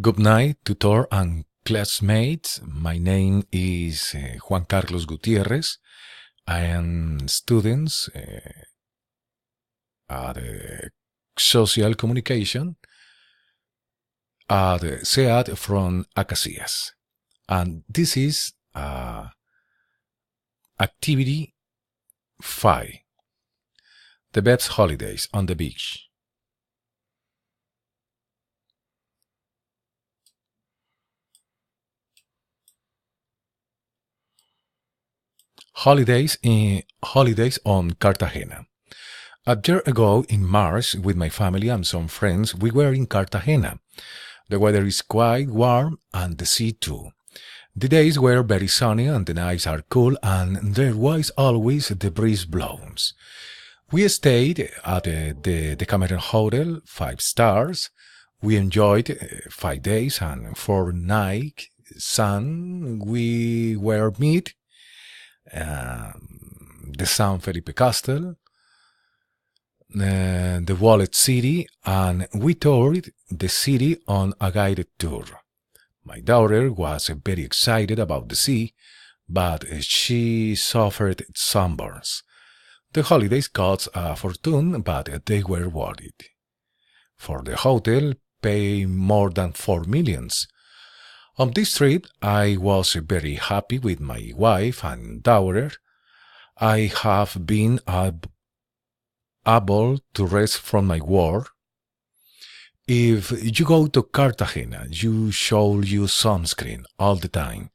Good night, tutor and classmates. My name is Juan Carlos Gutierrez. I am student at Social Communication at SEAD from Acacias. And this is activity 5, the best holidays on the beach. Holidays on Cartagena. A year ago in March, with my family and some friends, we were in Cartagena. The weather is quite warm and the sea too. The days were very sunny and the nights are cool and there was always the breeze blows. We stayed at the Cameron Hotel, 5 stars. We enjoyed 5 days and 4 nights sun. We were meet the San Felipe Castle, the Wallet City, and we toured the city on a guided tour. My daughter was very excited about the sea, but she suffered sunburns. The holidays cost a fortune, but they were worth it. For the hotel, pay more than 4 millions. On this trip, I was very happy with my wife and daughter. I have been able to rest from my work. If you go to Cartagena, you should use sunscreen all the time.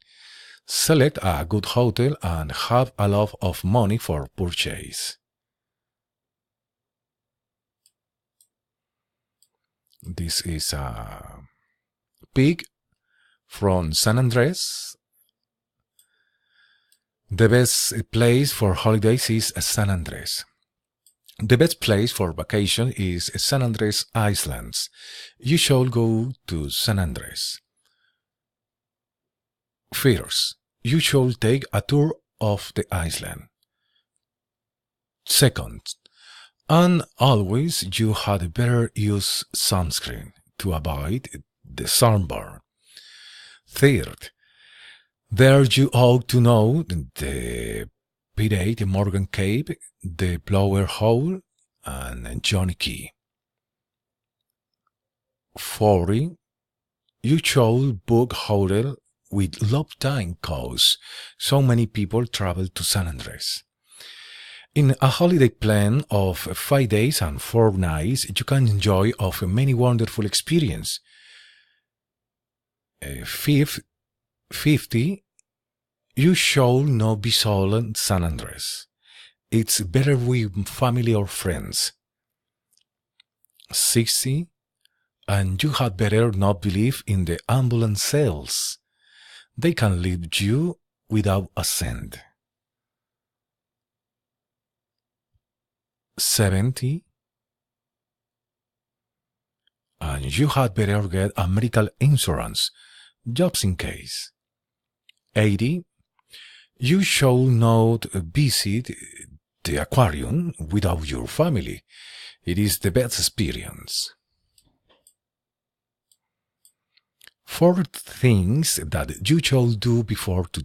Select a good hotel and have a lot of money for purchase. This is a pig from San Andres. The best place for holidays is San Andres. The best place for vacation is San Andres Islands. You should go to San Andres. First, you should take a tour of the island. Second, and always you had better use sunscreen to avoid the sunburn. Third, there you ought to know the Pirate Morgan Cave, the Blower Hole, and Johnny Key. 40. You should book hotel with low time cause so many people travel to San Andres. In a holiday plan of 5 days and 4 nights, you can enjoy of many wonderful experiences. 50. You should not be solo in San Andres. It's better with family or friends. 60. And you had better not believe in the ambulance sales. They can leave you without a cent. 70. And you had better get a medical insurance, just in case. 80. You should not visit the aquarium without your family. It is the best experience. 4 things that you should do before to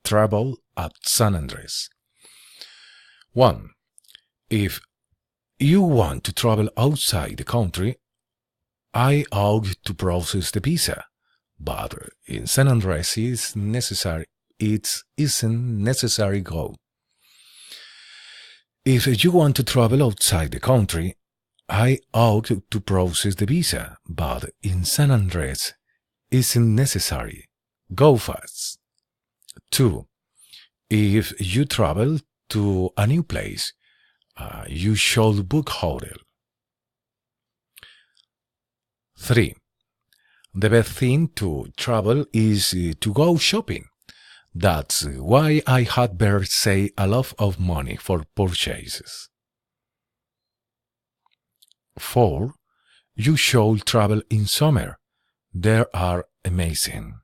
travel at San Andres. 1. If you want to travel outside the country, I ought to process the visa, but in San Andres it isn't necessary go. If you want to travel outside the country, I ought to process the visa, but in San Andres isn't necessary. Go fast. 2. If you travel to a new place, you should book hotel. 3. The best thing to travel is to go shopping. That's why I had better save a lot of money for purchases. 4. You should travel in summer. They are amazing.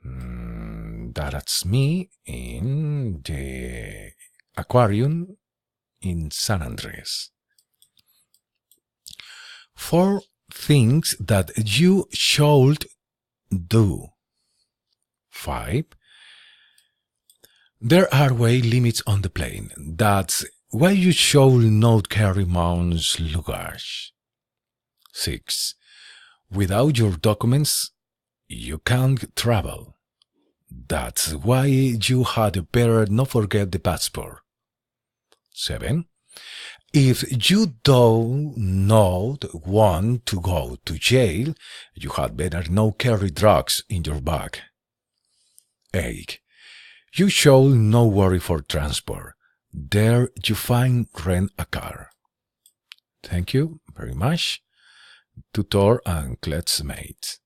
That's me in the aquarium in San Andres. 4 things that you should do. 5. There are weight limits on the plane. That's why you should not carry much luggage. 6. Without your documents, you can't travel. That's why you had better not forget the passport. 7. If you do not want to go to jail, you had better not carry drugs in your bag. 8. You should not worry for transport. There you find rent a car. Thank you very much, tutor and classmates.